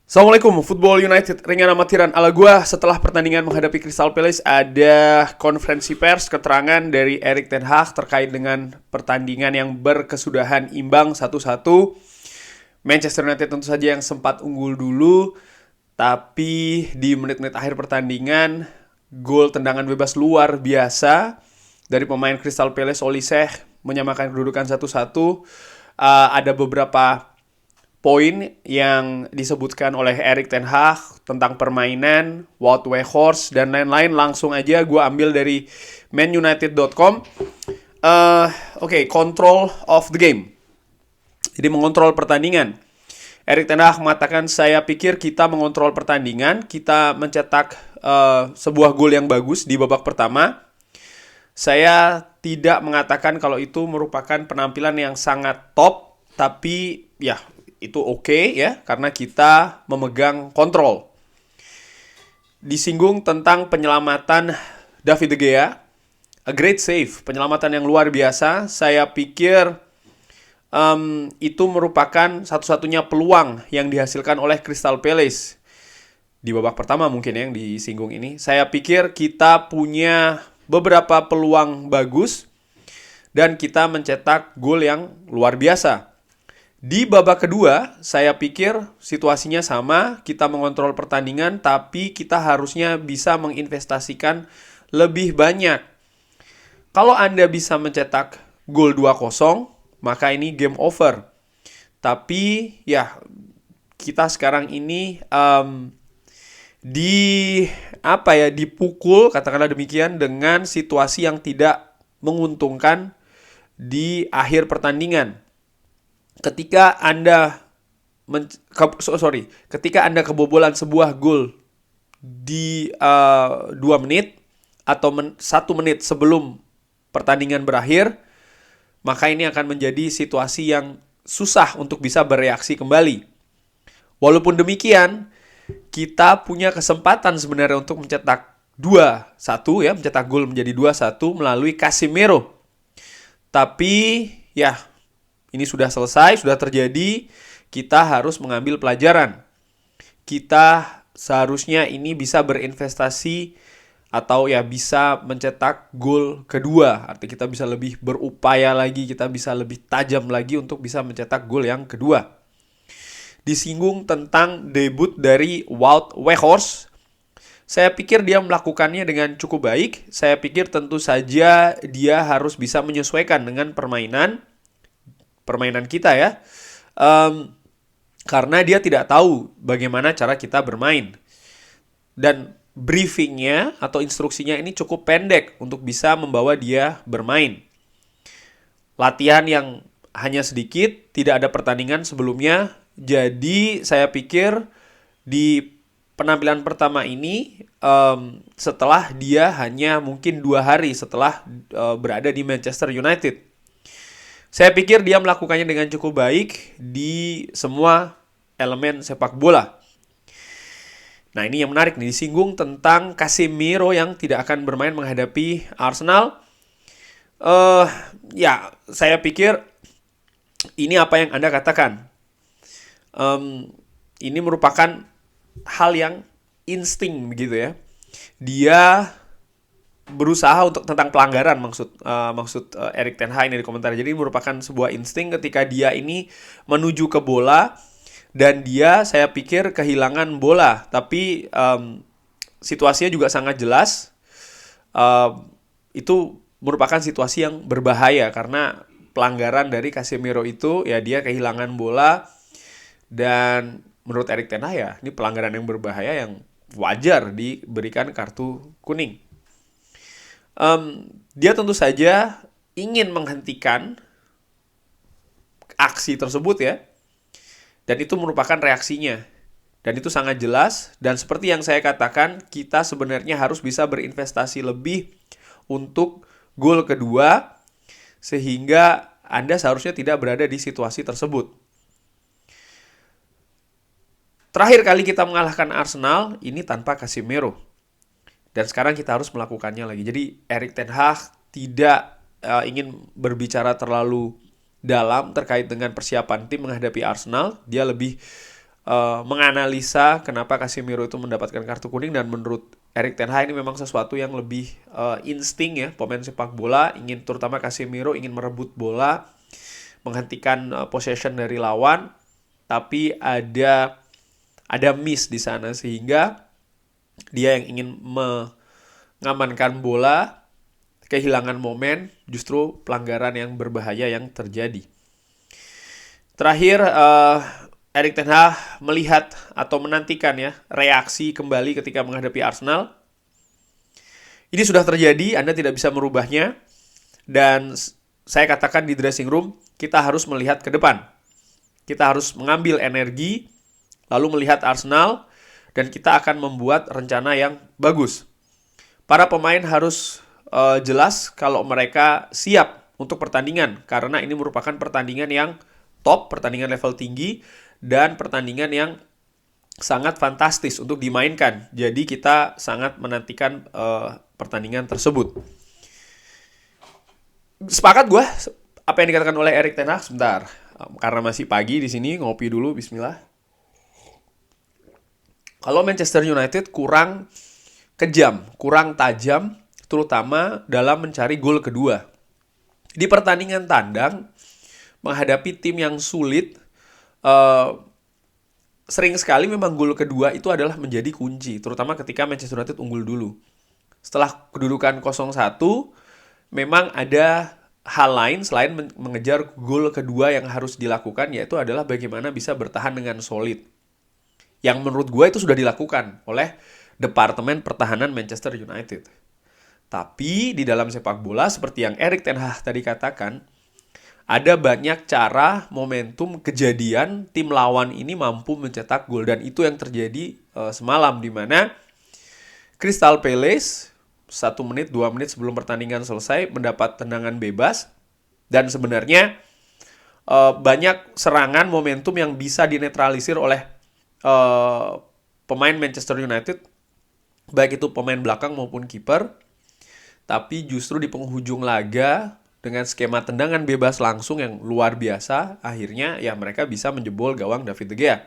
Assalamualaikum, Football United ringan amatiran ala gua. Setelah pertandingan menghadapi Crystal Palace, ada konferensi pers keterangan dari Erik ten Hag terkait dengan pertandingan yang berkesudahan imbang 1-1. Manchester United tentu saja yang sempat unggul dulu, tapi di menit-menit akhir pertandingan gol tendangan bebas luar biasa dari pemain Crystal Palace, Olise, menyamakan kedudukan 1-1. Ada beberapa poin yang disebutkan oleh Erik ten Hag tentang permainan, Wout Weghorst, dan lain-lain. Langsung aja gue ambil dari manunited.com. Oke, control of the game. Jadi mengontrol pertandingan. Erik ten Hag mengatakan, saya pikir kita mengontrol pertandingan, kita mencetak sebuah gol yang bagus di babak pertama. Saya tidak mengatakan kalau itu merupakan penampilan yang sangat top, tapi ya itu oke ya, karena kita memegang kontrol. Disinggung tentang penyelamatan David De Gea, a great save, penyelamatan yang luar biasa. Saya pikir itu merupakan satu-satunya peluang yang dihasilkan oleh Crystal Palace di babak pertama mungkin yang disinggung ini. Saya pikir kita punya beberapa peluang bagus dan kita mencetak gol yang luar biasa. Di babak kedua, saya pikir situasinya sama, kita mengontrol pertandingan, tapi kita harusnya bisa menginvestasikan lebih banyak. Kalau Anda bisa mencetak gol 2-0, maka ini game over. Tapi ya, kita sekarang ini dipukul, katakanlah demikian, dengan situasi yang tidak menguntungkan di akhir pertandingan. Ketika Anda kebobolan sebuah gol di 2 menit atau 1 menit sebelum pertandingan berakhir, maka ini akan menjadi situasi yang susah untuk bisa bereaksi kembali. Walaupun demikian, kita punya kesempatan sebenarnya untuk mencetak 2-1 ya, mencetak gol menjadi 2-1 melalui Casemiro. Tapi ya, ini sudah selesai, sudah terjadi. Kita harus mengambil pelajaran. Kita seharusnya ini bisa berinvestasi atau ya bisa mencetak gol kedua. Artinya kita bisa lebih berupaya lagi, kita bisa lebih tajam lagi untuk bisa mencetak gol yang kedua. Disinggung tentang debut dari Wout Weghorst. Saya pikir dia melakukannya dengan cukup baik. Saya pikir tentu saja dia harus bisa menyesuaikan dengan permainan kita ya, karena dia tidak tahu bagaimana cara kita bermain, dan briefingnya atau instruksinya ini cukup pendek untuk bisa membawa dia bermain. Latihan yang hanya sedikit, tidak ada pertandingan sebelumnya, jadi saya pikir di penampilan pertama ini, setelah dia hanya mungkin 2 hari setelah berada di Manchester United, saya pikir dia melakukannya dengan cukup baik di semua elemen sepak bola. Nah, ini yang menarik nih, disinggung tentang Casemiro yang tidak akan bermain menghadapi Arsenal. Ya, saya pikir ini apa yang Anda katakan. Ini merupakan hal yang insting begitu ya. Dia berusaha untuk tentang pelanggaran maksud Erik ten Hag ini di komentar. Jadi merupakan sebuah insting ketika dia ini menuju ke bola dan dia saya pikir kehilangan bola, tapi situasinya juga sangat jelas. Itu merupakan situasi yang berbahaya karena pelanggaran dari Casemiro itu ya, dia kehilangan bola, dan menurut Erik ten Hag ya ini pelanggaran yang berbahaya yang wajar diberikan kartu kuning. Dia tentu saja ingin menghentikan aksi tersebut ya, dan itu merupakan reaksinya, dan itu sangat jelas. Dan seperti yang saya katakan, kita sebenarnya harus bisa berinvestasi lebih untuk gol kedua, sehingga Anda seharusnya tidak berada di situasi tersebut. Terakhir kali kita mengalahkan Arsenal ini tanpa Casemiro, dan sekarang kita harus melakukannya lagi. Jadi Erik ten Hag tidak ingin berbicara terlalu dalam terkait dengan persiapan tim menghadapi Arsenal. Dia lebih menganalisa kenapa Casemiro itu mendapatkan kartu kuning, dan menurut Erik ten Hag ini memang sesuatu yang lebih insting ya, pemain sepak bola ingin, terutama Casemiro ingin merebut bola, menghentikan possession dari lawan, tapi ada miss di sana sehingga dia yang ingin mengamankan bola kehilangan momen, justru pelanggaran yang berbahaya yang terjadi. Terakhir, Erik ten Hag melihat atau menantikan ya reaksi kembali ketika menghadapi Arsenal. Ini sudah terjadi, Anda tidak bisa merubahnya. Dan saya katakan di dressing room, kita harus melihat ke depan. Kita harus mengambil energi, lalu melihat Arsenal, dan kita akan membuat rencana yang bagus. Para pemain harus jelas kalau mereka siap untuk pertandingan, karena ini merupakan pertandingan yang top, pertandingan level tinggi, dan pertandingan yang sangat fantastis untuk dimainkan. Jadi kita sangat menantikan pertandingan tersebut. Sepakat gue apa yang dikatakan oleh Erik ten Hag. Sebentar, karena masih pagi di sini, ngopi dulu, bismillah. Kalau Manchester United kurang kejam, kurang tajam, terutama dalam mencari gol kedua. Di pertandingan tandang, menghadapi tim yang sulit, sering sekali memang gol kedua itu adalah menjadi kunci, terutama ketika Manchester United unggul dulu. Setelah kedudukan 0-1, memang ada hal lain selain mengejar gol kedua yang harus dilakukan, yaitu adalah bagaimana bisa bertahan dengan solid. Yang menurut gue itu sudah dilakukan oleh Departemen Pertahanan Manchester United. Tapi di dalam sepak bola, seperti yang Erik ten Hag tadi katakan, ada banyak cara, momentum, kejadian tim lawan ini mampu mencetak gol. Dan itu yang terjadi semalam, di mana Crystal Palace 1 menit, 2 menit sebelum pertandingan selesai mendapat tendangan bebas. Dan sebenarnya banyak serangan momentum yang bisa dinetralisir oleh pemain Manchester United, baik itu pemain belakang maupun kiper. Tapi justru di penghujung laga, dengan skema tendangan bebas langsung yang luar biasa, akhirnya ya mereka bisa menjebol gawang David De Gea.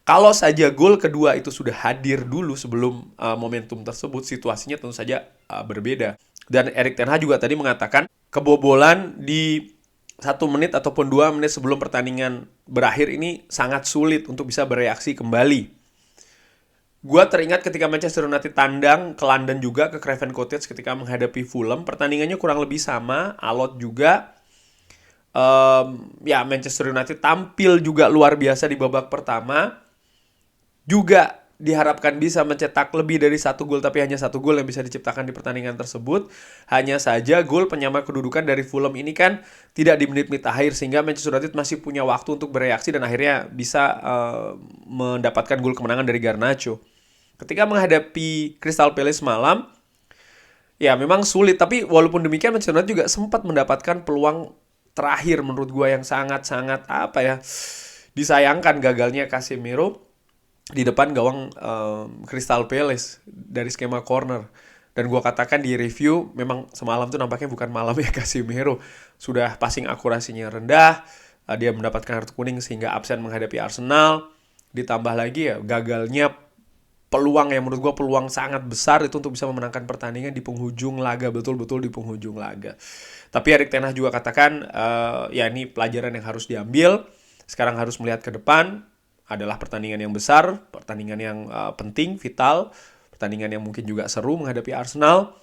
Kalau saja gol kedua itu sudah hadir dulu sebelum momentum tersebut, situasinya tentu saja berbeda. Dan Erik ten Hag juga tadi mengatakan kebobolan di 1 menit ataupun 2 menit sebelum pertandingan berakhir ini sangat sulit untuk bisa bereaksi kembali. Gue teringat ketika Manchester United tandang ke London juga, ke Craven Cottage ketika menghadapi Fulham. Pertandingannya kurang lebih sama, alot juga. Ya Manchester United tampil juga luar biasa di babak pertama. Juga diharapkan bisa mencetak lebih dari 1 gol, tapi hanya 1 gol yang bisa diciptakan di pertandingan tersebut. Hanya saja gol penyama kedudukan dari Fulham ini kan tidak di menit-menit akhir, sehingga Manchester United masih punya waktu untuk bereaksi dan akhirnya bisa mendapatkan gol kemenangan dari Garnacho. Ketika menghadapi Crystal Palace malam, ya memang sulit. Tapi walaupun demikian, Manchester United juga sempat mendapatkan peluang terakhir menurut gue yang sangat-sangat disayangkan gagalnya Casemiro di depan gawang Crystal Palace dari skema corner. Dan gue katakan di review, memang semalam tuh nampaknya bukan malamnya Casemiro. Sudah passing akurasinya rendah, dia mendapatkan kartu kuning sehingga absen menghadapi Arsenal. Ditambah lagi ya gagalnya peluang yang menurut gue peluang sangat besar itu untuk bisa memenangkan pertandingan di penghujung laga, betul-betul di penghujung laga. Tapi Erik ten Hag juga katakan ya ini pelajaran yang harus diambil. Sekarang harus melihat ke depan, adalah pertandingan yang besar, pertandingan yang penting, vital, pertandingan yang mungkin juga seru menghadapi Arsenal.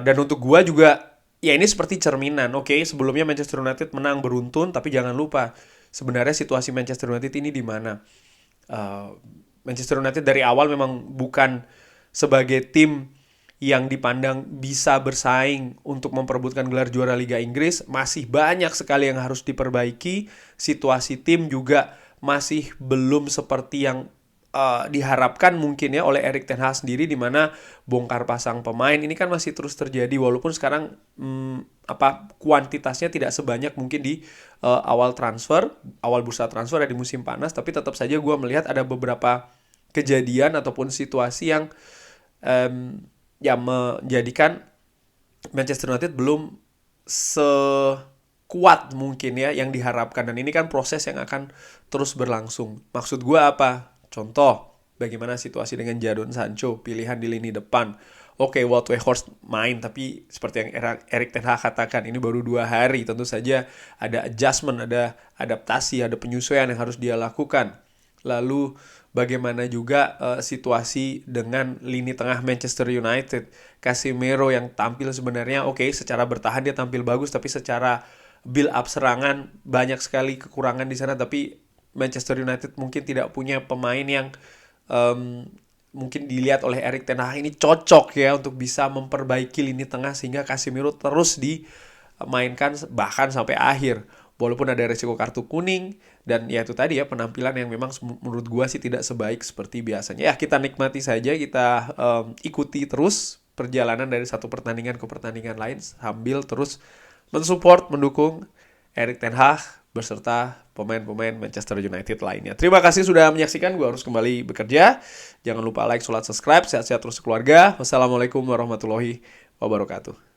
Dan untuk gue juga ya ini seperti cerminan. Oke, sebelumnya Manchester United menang beruntun, tapi jangan lupa sebenarnya situasi Manchester United ini di mana. Manchester United dari awal memang bukan sebagai tim yang dipandang bisa bersaing untuk memperebutkan gelar juara Liga Inggris. Masih banyak sekali yang harus diperbaiki. Situasi tim juga masih belum seperti yang diharapkan mungkin ya oleh Erik ten Hag sendiri, di mana bongkar pasang pemain ini kan masih terus terjadi, walaupun sekarang kuantitasnya tidak sebanyak mungkin di awal bursa transfer di musim panas, tapi tetap saja gue melihat ada beberapa kejadian ataupun situasi yang menjadikan Manchester United belum kuat mungkin ya yang diharapkan. Dan ini kan proses yang akan terus berlangsung. Maksud gue apa? Contoh, bagaimana situasi dengan Jadon Sancho, pilihan di lini depan. Oke, Wout Weghorst main, tapi seperti yang Erik ten Hag katakan, ini baru 2 hari. Tentu saja ada adjustment, ada adaptasi, ada penyesuaian yang harus dia lakukan. Lalu bagaimana juga situasi dengan lini tengah Manchester United. Casemiro yang tampil sebenarnya secara bertahan dia tampil bagus, tapi secara build up serangan banyak sekali kekurangan di sana. Tapi Manchester United mungkin tidak punya pemain yang mungkin dilihat oleh Erik ten Hag ini cocok ya untuk bisa memperbaiki lini tengah sehingga Casemiro terus dimainkan bahkan sampai akhir. Walaupun ada resiko kartu kuning dan ya itu tadi ya penampilan yang memang menurut gua sih tidak sebaik seperti biasanya. Ya kita nikmati saja, kita ikuti terus perjalanan dari satu pertandingan ke pertandingan lain sambil terus mensupport, mendukung Erik ten Hag beserta pemain-pemain Manchester United lainnya. Terima kasih sudah menyaksikan, gue harus kembali bekerja. Jangan lupa like, subscribe, sehat-sehat terus keluarga. Wassalamualaikum warahmatullahi wabarakatuh.